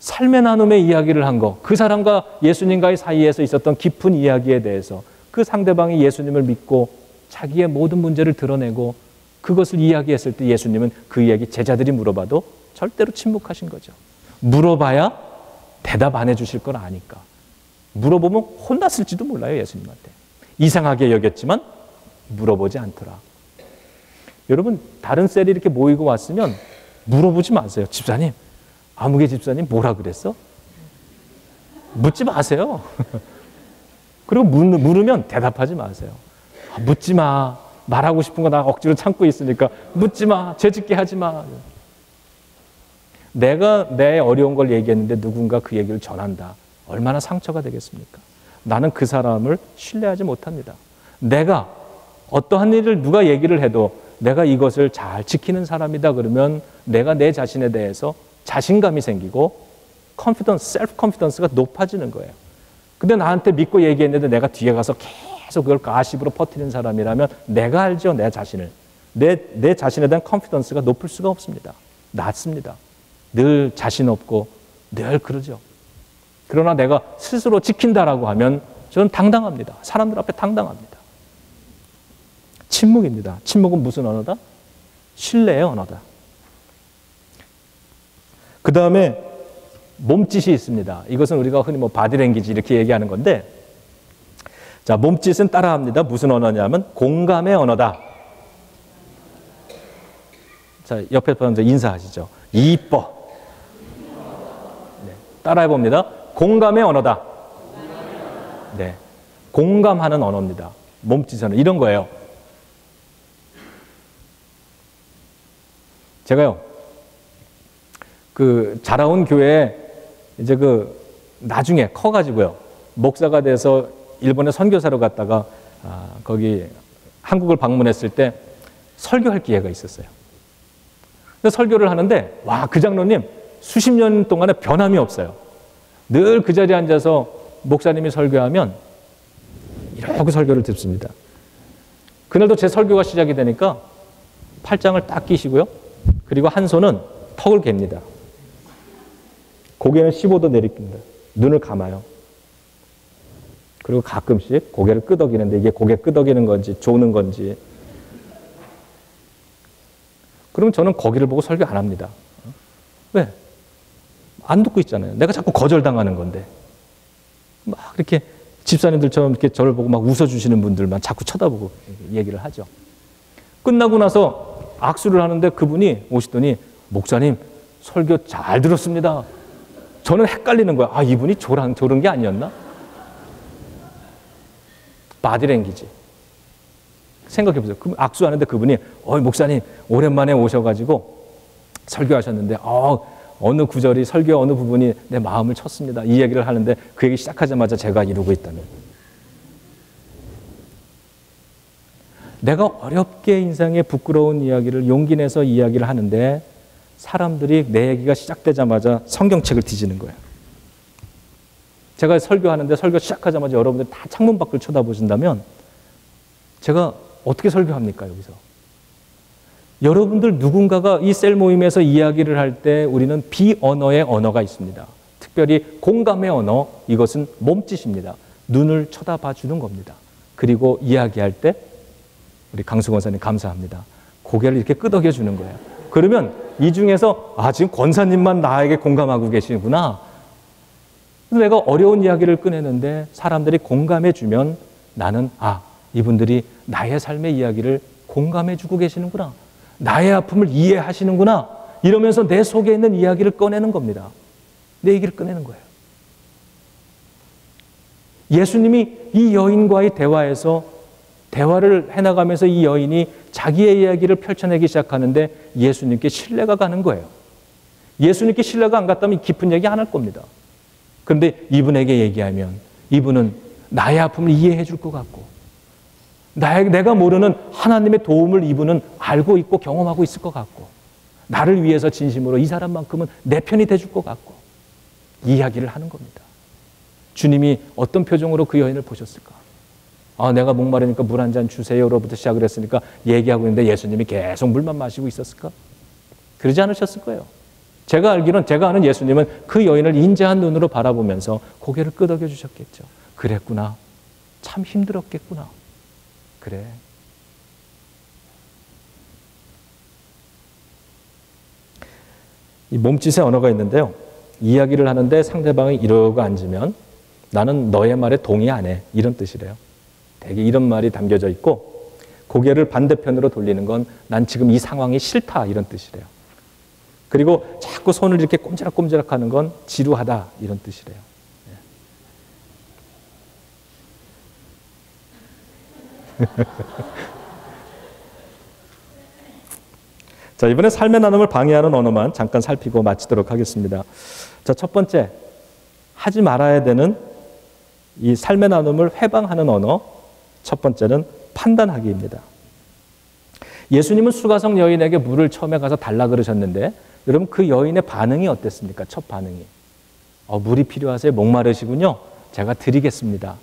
삶의 나눔의 이야기를 한 거, 그 사람과 예수님과의 사이에서 있었던 깊은 이야기에 대해서 그 상대방이 예수님을 믿고 자기의 모든 문제를 드러내고 그것을 이야기했을 때 예수님은 그 이야기 제자들이 물어봐도 절대로 침묵하신 거죠. 물어봐야 대답 안 해주실 걸 아니까. 물어보면 혼났을지도 몰라요. 예수님한테. 이상하게 여겼지만 물어보지 않더라. 여러분 다른 셀이 이렇게 모이고 왔으면 물어보지 마세요. 집사님, 아무개 집사님 뭐라 그랬어? 묻지 마세요. 그리고 물으면 대답하지 마세요. 묻지 마. 말하고 싶은 거 나 억지로 참고 있으니까 묻지 마. 죄짓게 하지 마. 내가 내 어려운 걸 얘기했는데 누군가 그 얘기를 전한다. 얼마나 상처가 되겠습니까? 나는 그 사람을 신뢰하지 못합니다. 내가 어떠한 일을 누가 얘기를 해도 내가 이것을 잘 지키는 사람이다 그러면 내가 내 자신에 대해서 자신감이 생기고 셀프 컨피던스가 높아지는 거예요. 근데 나한테 믿고 얘기했는데 내가 뒤에 가서 계속 그걸 가십으로 퍼뜨리는 사람이라면 내가 알죠, 내 자신을. 내 자신에 대한 컨피던스가 높을 수가 없습니다. 낮습니다. 늘 자신 없고 늘 그러죠. 그러나 내가 스스로 지킨다라고 하면 저는 당당합니다. 사람들 앞에 당당합니다. 침묵입니다. 침묵은 무슨 언어다? 신뢰의 언어다. 그 다음에 몸짓이 있습니다. 이것은 우리가 흔히 바디랭귀지 이렇게 얘기하는 건데, 자, 몸짓은 따라합니다. 무슨 언어냐면 공감의 언어다. 자, 옆에 분들 인사하시죠. 이뻐. 네, 따라해 봅니다. 공감의 언어다. 네, 공감하는 언어입니다. 몸짓은 이런 거예요. 제가요, 자라온 교회에 이제 나중에 커가지고요, 목사가 돼서 일본에 선교사로 갔다가, 거기 한국을 방문했을 때 설교할 기회가 있었어요. 근데 설교를 하는데, 와, 그 장로님 수십 년 동안에 변함이 없어요. 늘 그 자리에 앉아서 목사님이 설교하면 이러고 설교를 듣습니다. 그날도 제 설교가 시작이 되니까 팔짱을 딱 끼시고요. 그리고 한 손은 턱을 갭니다. 고개는 15도 내리킵니다. 눈을 감아요. 그리고 가끔씩 고개를 끄덕이는데 이게 고개 끄덕이는 건지 조는 건지. 그러면 저는 거기를 보고 설교 안 합니다. 왜? 안 듣고 있잖아요. 내가 자꾸 거절당하는 건데. 막 이렇게 집사님들처럼 이렇게 저를 보고 막 웃어주시는 분들만 자꾸 쳐다보고 얘기를 하죠. 끝나고 나서 악수를 하는데 그분이 오시더니 목사님 설교 잘 들었습니다. 저는 헷갈리는 거야. 아, 이분이 저런 게 아니었나? 바디랭귀지. 생각해 보세요. 악수하는데 그분이 목사님 오랜만에 오셔가지고 설교하셨는데 어느 구절이 설교 어느 부분이 내 마음을 쳤습니다. 이 얘기를 하는데 그 얘기 시작하자마자 제가 이러고 있다면 내가 어렵게 인생의 부끄러운 이야기를 용기 내서 이야기를 하는데 사람들이 내 얘기가 시작되자마자 성경책을 뒤지는 거예요. 제가 설교하는데 설교 시작하자마자 여러분들 다 창문 밖을 쳐다보신다면 제가 어떻게 설교합니까, 여기서? 여러분들 누군가가 이 셀 모임에서 이야기를 할 때 우리는 비언어의 언어가 있습니다. 특별히 공감의 언어, 이것은 몸짓입니다. 눈을 쳐다봐 주는 겁니다. 그리고 이야기할 때 우리 강수 권사님 감사합니다. 고개를 이렇게 끄덕여 주는 거예요. 그러면 이 중에서 지금 권사님만 나에게 공감하고 계시구나. 내가 어려운 이야기를 꺼내는데 사람들이 공감해 주면 나는 이분들이 나의 삶의 이야기를 공감해 주고 계시는구나. 나의 아픔을 이해하시는구나. 이러면서 내 속에 있는 이야기를 꺼내는 겁니다. 내 얘기를 꺼내는 거예요. 예수님이 이 여인과의 대화를 해나가면서 이 여인이 자기의 이야기를 펼쳐내기 시작하는데 예수님께 신뢰가 가는 거예요. 예수님께 신뢰가 안 갔다면 깊은 얘기 안 할 겁니다. 그런데 이분에게 얘기하면 이분은 나의 아픔을 이해해 줄 것 같고 내가 모르는 하나님의 도움을 이분은 알고 있고 경험하고 있을 것 같고 나를 위해서 진심으로 이 사람만큼은 내 편이 돼줄 것 같고 이야기를 하는 겁니다. 주님이 어떤 표정으로 그 여인을 보셨을까? 내가 목마르니까 물 한 잔 주세요로부터 시작을 했으니까 얘기하고 있는데 예수님이 계속 물만 마시고 있었을까? 그러지 않으셨을 거예요. 제가 아는 예수님은 그 여인을 인자한 눈으로 바라보면서 고개를 끄덕여 주셨겠죠. 그랬구나. 참 힘들었겠구나. 그래. 이 몸짓의 언어가 있는데요. 이야기를 하는데 상대방이 이러고 앉으면 나는 너의 말에 동의 안 해. 이런 뜻이래요. 되게 이런 말이 담겨져 있고 고개를 반대편으로 돌리는 건 난 지금 이 상황이 싫다. 이런 뜻이래요. 그리고 자꾸 손을 이렇게 꼼지락꼼지락 하는 건 지루하다. 이런 뜻이래요. 자, 이번에 삶의 나눔을 방해하는 언어만 잠깐 살피고 마치도록 하겠습니다. 자, 첫 번째, 하지 말아야 되는 이 삶의 나눔을 회방하는 언어, 첫 번째는 판단하기입니다. 예수님은 수가성 여인에게 물을 처음에 가서 달라 그러셨는데 여러분 그 여인의 반응이 어땠습니까? 첫 반응이. 물이 필요하세요? 목마르시군요. 제가 드리겠습니다.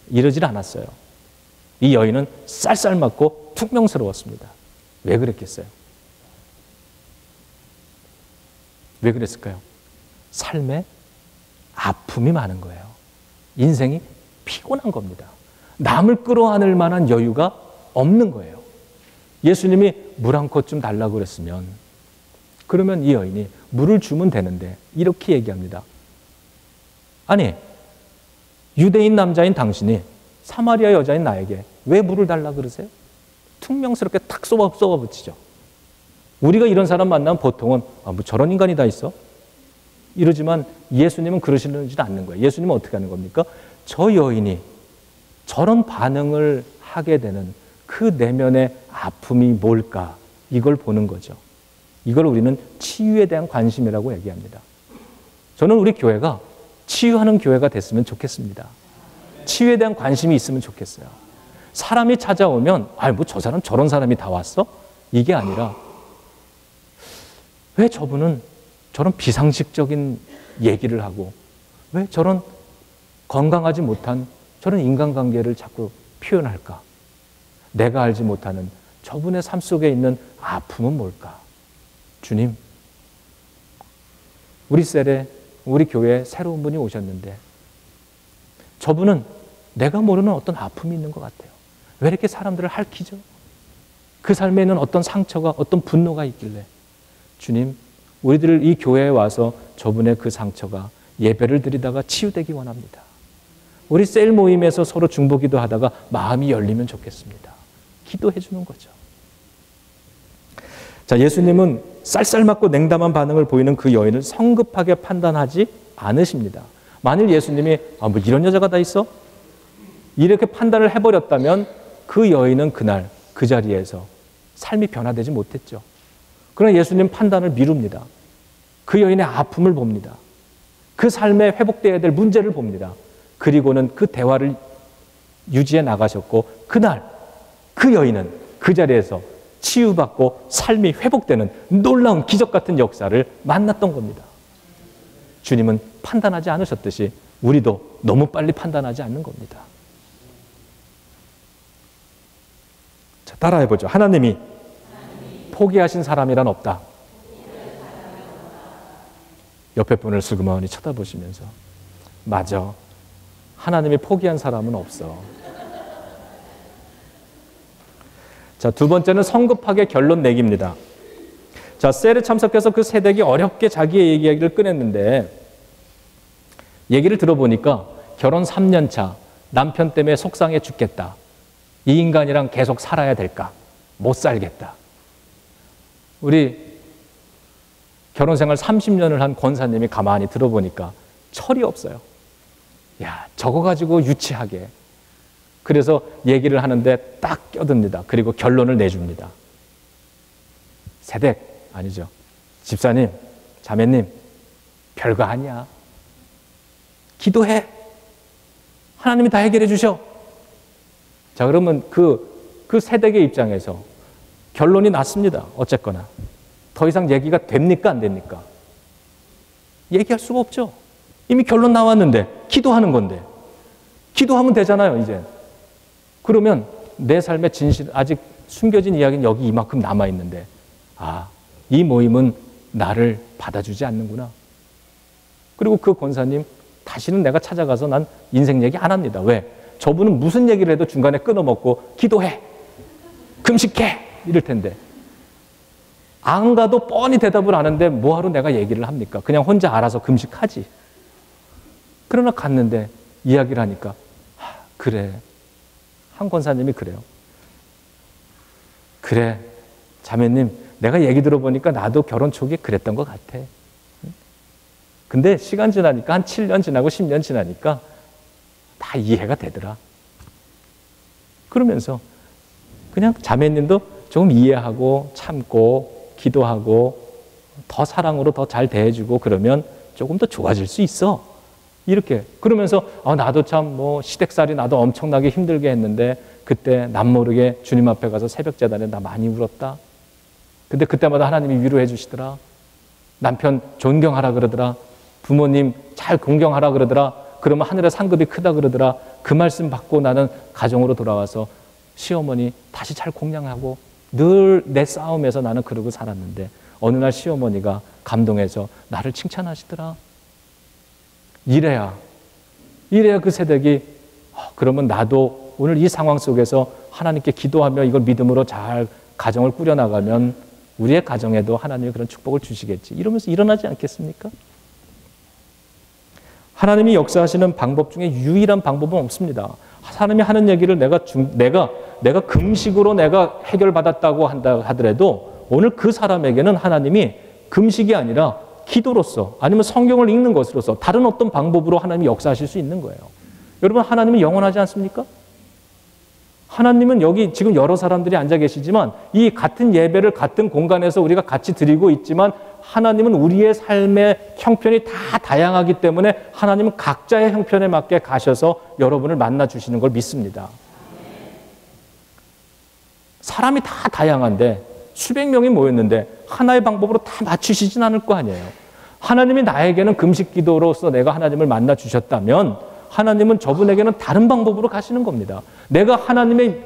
이러질 않았어요. 이 여인은 쌀쌀맞고 퉁명스러웠습니다. 왜 그랬겠어요? 왜 그랬을까요? 삶에 아픔이 많은 거예요. 인생이 피곤한 겁니다. 남을 끌어안을 만한 여유가 없는 거예요. 예수님이 물 한 컵 좀 달라고 그랬으면 그러면 이 여인이 물을 주면 되는데 이렇게 얘기합니다. 아니, 유대인 남자인 당신이 사마리아 여자인 나에게 왜 물을 달라 그러세요? 퉁명스럽게 탁 쏘아붙이죠. 우리가 이런 사람 만나면 보통은 뭐 저런 인간이 다 있어? 이러지만 예수님은 그러시지 않는 거예요. 예수님은 어떻게 하는 겁니까? 저 여인이 저런 반응을 하게 되는 그 내면의 아픔이 뭘까? 이걸 보는 거죠. 이걸 우리는 치유에 대한 관심이라고 얘기합니다. 저는 우리 교회가 치유하는 교회가 됐으면 좋겠습니다. 치유에 대한 관심이 있으면 좋겠어요. 사람이 찾아오면 뭐 저 사람 저런 사람이 다 왔어? 이게 아니라 왜 저분은 저런 비상식적인 얘기를 하고 왜 저런 건강하지 못한 저런 인간관계를 자꾸 표현할까? 내가 알지 못하는 저분의 삶 속에 있는 아픔은 뭘까? 주님, 우리 셀에 우리 교회에 새로운 분이 오셨는데 저분은 내가 모르는 어떤 아픔이 있는 것 같아요. 왜 이렇게 사람들을 핥히죠? 그 삶에 있는 어떤 상처가 어떤 분노가 있길래 주님, 우리들 이 교회에 와서 저분의 그 상처가 예배를 드리다가 치유되기 원합니다. 우리 셀 모임에서 서로 중보기도 하다가 마음이 열리면 좋겠습니다. 기도해 주는 거죠. 자, 예수님은 쌀쌀맞고 냉담한 반응을 보이는 그 여인을 성급하게 판단하지 않으십니다. 만일 예수님이 뭐 이런 여자가 다 있어? 이렇게 판단을 해버렸다면 그 여인은 그날 그 자리에서 삶이 변화되지 못했죠. 그러나 예수님 판단을 미룹니다. 그 여인의 아픔을 봅니다. 그 삶에 회복되어야 될 문제를 봅니다. 그리고는 그 대화를 유지해 나가셨고 그날 그 여인은 그 자리에서 치유받고 삶이 회복되는 놀라운 기적 같은 역사를 만났던 겁니다. 주님은 판단하지 않으셨듯이 우리도 너무 빨리 판단하지 않는 겁니다. 자, 따라해보죠. 하나님이 포기하신 사람이란 없다. 옆에 분을 슬그머니 쳐다보시면서 맞아. 하나님이 포기한 사람은 없어. 자, 두 번째는 성급하게 결론 내기입니다. 자, 셀에 참석해서 그 세댁이 어렵게 자기의 이야기를 꺼냈는데 얘기를 들어보니까 결혼 3년 차 남편 때문에 속상해 죽겠다. 이 인간이랑 계속 살아야 될까? 못 살겠다. 우리 결혼생활 30년을 한 권사님이 가만히 들어보니까 철이 없어요. 야, 저거 가지고 유치하게. 그래서 얘기를 하는데 딱 껴듭니다. 그리고 결론을 내줍니다. 세댁 아니죠. 집사님, 자매님, 별거 아니야. 기도해. 하나님이 다 해결해 주셔. 자, 그러면 그 세댁의 입장에서 결론이 났습니다. 어쨌거나. 더 이상 얘기가 됩니까? 안 됩니까? 얘기할 수가 없죠. 이미 결론 나왔는데 기도하는 건데. 기도하면 되잖아요, 이제. 그러면 내 삶의 진실, 아직 숨겨진 이야기는 여기 이만큼 남아있는데 이 모임은 나를 받아주지 않는구나. 그리고 그 권사님 다시는 내가 찾아가서 난 인생 얘기 안 합니다. 왜? 저분은 무슨 얘기를 해도 중간에 끊어먹고 기도해, 금식해 이럴 텐데 안 가도 뻔히 대답을 하는데 뭐하러 내가 얘기를 합니까? 그냥 혼자 알아서 금식하지. 그러나 갔는데 이야기를 하니까 그래. 한 권사님이 그래요. 그래, 자매님, 내가 얘기 들어보니까 나도 결혼 초기에 그랬던 것 같아. 근데 시간 지나니까 한 7년 지나고 10년 지나니까 다 이해가 되더라. 그러면서 그냥 자매님도 조금 이해하고 참고 기도하고 더 사랑으로 더 잘 대해주고 그러면 조금 더 좋아질 수 있어. 이렇게 그러면서 나도 참 뭐 시댁살이 나도 엄청나게 힘들게 했는데 그때 남 모르게 주님 앞에 가서 새벽 제단에 나 많이 울었다. 근데 그때마다 하나님이 위로해 주시더라. 남편 존경하라 그러더라. 부모님 잘 공경하라 그러더라. 그러면 하늘의 상급이 크다 그러더라. 그 말씀 받고 나는 가정으로 돌아와서 시어머니 다시 잘 공양하고 늘 내 싸움에서 나는 그러고 살았는데 어느 날 시어머니가 감동해서 나를 칭찬하시더라. 이래야 그 새댁이 그러면 나도 오늘 이 상황 속에서 하나님께 기도하며 이걸 믿음으로 잘 가정을 꾸려나가면 우리의 가정에도 하나님이 그런 축복을 주시겠지. 이러면서 일어나지 않겠습니까? 하나님이 역사하시는 방법 중에 유일한 방법은 없습니다. 하나님이 하는 얘기를 내가 금식으로 내가 해결받았다고 한다 하더라도 오늘 그 사람에게는 하나님이 금식이 아니라 기도로서 아니면 성경을 읽는 것으로서 다른 어떤 방법으로 하나님이 역사하실 수 있는 거예요. 여러분, 하나님은 영원하지 않습니까? 하나님은 여기 지금 여러 사람들이 앉아 계시지만 이 같은 예배를 같은 공간에서 우리가 같이 드리고 있지만 하나님은 우리의 삶의 형편이 다 다양하기 때문에 하나님은 각자의 형편에 맞게 가셔서 여러분을 만나 주시는 걸 믿습니다. 사람이 다 다양한데 수백 명이 모였는데 하나의 방법으로 다 맞추시진 않을 거 아니에요. 하나님이 나에게는 금식 기도로서 내가 하나님을 만나 주셨다면 하나님은 저분에게는 다른 방법으로 가시는 겁니다. 내가 하나님의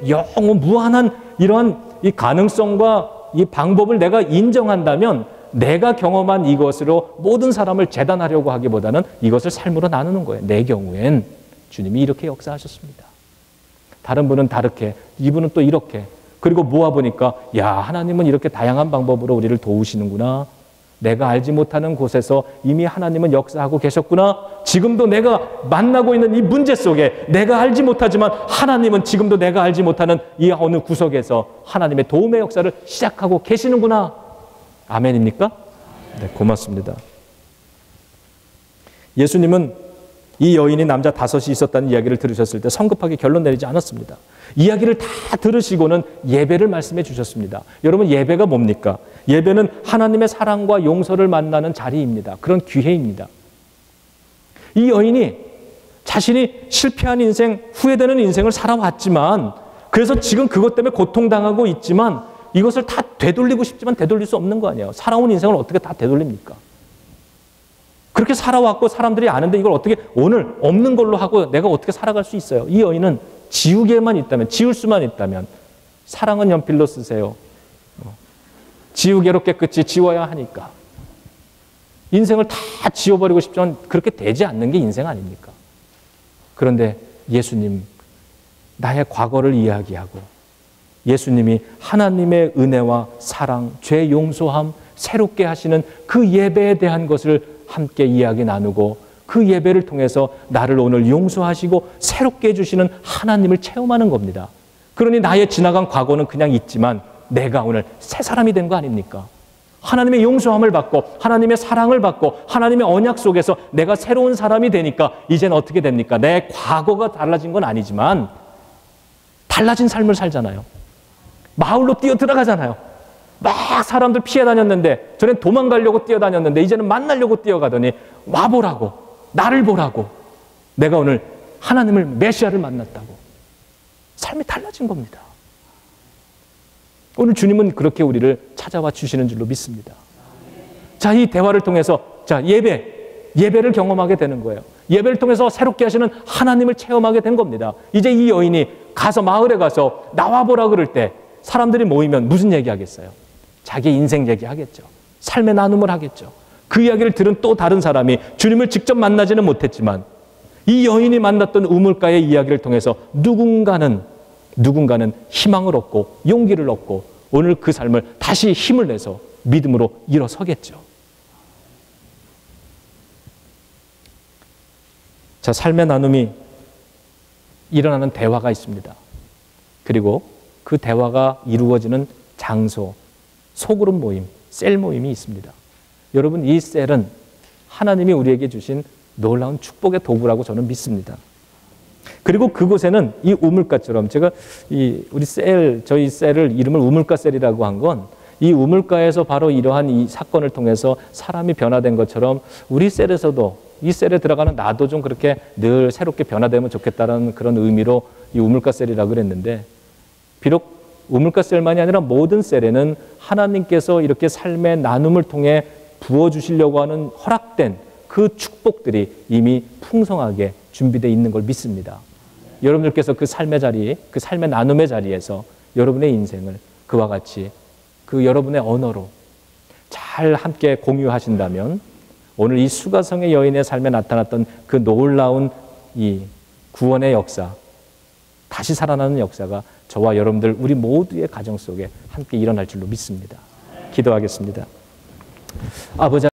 무한한 이러한 이 가능성과 이 방법을 내가 인정한다면 내가 경험한 이것으로 모든 사람을 재단하려고 하기보다는 이것을 삶으로 나누는 거예요. 내 경우엔 주님이 이렇게 역사하셨습니다. 다른 분은 다르게, 이분은 또 이렇게. 그리고 모아보니까 하나님은 이렇게 다양한 방법으로 우리를 도우시는구나. 내가 알지 못하는 곳에서 이미 하나님은 역사하고 계셨구나. 지금도 내가 만나고 있는 이 문제 속에 내가 알지 못하지만 하나님은 지금도 내가 알지 못하는 이 어느 구석에서 하나님의 도움의 역사를 시작하고 계시는구나. 아멘입니까? 네, 고맙습니다. 예수님은 이 여인이 남자 5이 있었다는 이야기를 들으셨을 때 성급하게 결론 내리지 않았습니다. 이야기를 다 들으시고는 예배를 말씀해 주셨습니다. 여러분, 예배가 뭡니까? 예배는 하나님의 사랑과 용서를 만나는 자리입니다. 그런 기회입니다. 이 여인이 자신이 실패한 인생, 후회되는 인생을 살아왔지만 그래서 지금 그것 때문에 고통당하고 있지만 이것을 다 되돌리고 싶지만 되돌릴 수 없는 거 아니에요. 살아온 인생을 어떻게 다 되돌립니까? 그렇게 살아왔고 사람들이 아는데 이걸 어떻게 오늘 없는 걸로 하고 내가 어떻게 살아갈 수 있어요? 이 여인은 지우개만 있다면, 지울 수만 있다면 사랑은 연필로 쓰세요. 지우개로 깨끗이 지워야 하니까. 인생을 다 지워버리고 싶지만 그렇게 되지 않는 게 인생 아닙니까? 그런데 예수님, 나의 과거를 이야기하고 예수님이 하나님의 은혜와 사랑, 죄 용서함, 새롭게 하시는 그 예배에 대한 것을 함께 이야기 나누고 그 예배를 통해서 나를 오늘 용서하시고 새롭게 해주시는 하나님을 체험하는 겁니다. 그러니 나의 지나간 과거는 그냥 있지만 내가 오늘 새 사람이 된 거 아닙니까? 하나님의 용서함을 받고 하나님의 사랑을 받고 하나님의 언약 속에서 내가 새로운 사람이 되니까 이제는 어떻게 됩니까? 내 과거가 달라진 건 아니지만 달라진 삶을 살잖아요. 마을로 뛰어 들어가잖아요. 막 사람들 피해 다녔는데 전엔 도망가려고 뛰어다녔는데 이제는 만나려고 뛰어가더니 와보라고, 나를 보라고, 내가 오늘 하나님을 메시아를 만났다고. 삶이 달라진 겁니다. 오늘 주님은 그렇게 우리를 찾아와 주시는 줄로 믿습니다. 자, 이 대화를 통해서 예배를 경험하게 되는 거예요. 예배를 통해서 새롭게 하시는 하나님을 체험하게 된 겁니다. 이제 이 여인이 가서 마을에 가서 나와보라 그럴 때 사람들이 모이면 무슨 얘기하겠어요? 자기 인생 얘기하겠죠. 삶의 나눔을 하겠죠. 그 이야기를 들은 또 다른 사람이 주님을 직접 만나지는 못했지만 이 여인이 만났던 우물가의 이야기를 통해서 누군가는 희망을 얻고 용기를 얻고 오늘 그 삶을 다시 힘을 내서 믿음으로 일어서겠죠. 자, 삶의 나눔이 일어나는 대화가 있습니다. 그리고 그 대화가 이루어지는 장소, 소그룹 모임, 셀 모임이 있습니다. 여러분, 이 셀은 하나님이 우리에게 주신 놀라운 축복의 도구라고 저는 믿습니다. 그리고 그곳에는 이 우물가처럼 제가 저희 셀을 이름을 우물가 셀이라고 한 건 이 우물가에서 바로 이러한 이 사건을 통해서 사람이 변화된 것처럼 우리 셀에서도 이 셀에 들어가는 나도 좀 그렇게 늘 새롭게 변화되면 좋겠다는 그런 의미로 이 우물가 셀이라고 그랬는데, 비록 우물가 셀만이 아니라 모든 셀에는 하나님께서 이렇게 삶의 나눔을 통해 부어주시려고 하는 허락된 그 축복들이 이미 풍성하게 준비되어 있는 걸 믿습니다. 여러분들께서 그 삶의 자리, 그 삶의 나눔의 자리에서 여러분의 인생을 그와 같이 그 여러분의 언어로 잘 함께 공유하신다면 오늘 이 수가성의 여인의 삶에 나타났던 그 놀라운 이 구원의 역사, 다시 살아나는 역사가 저와 여러분들 우리 모두의 가정 속에 함께 일어날 줄로 믿습니다. 기도하겠습니다. 아버지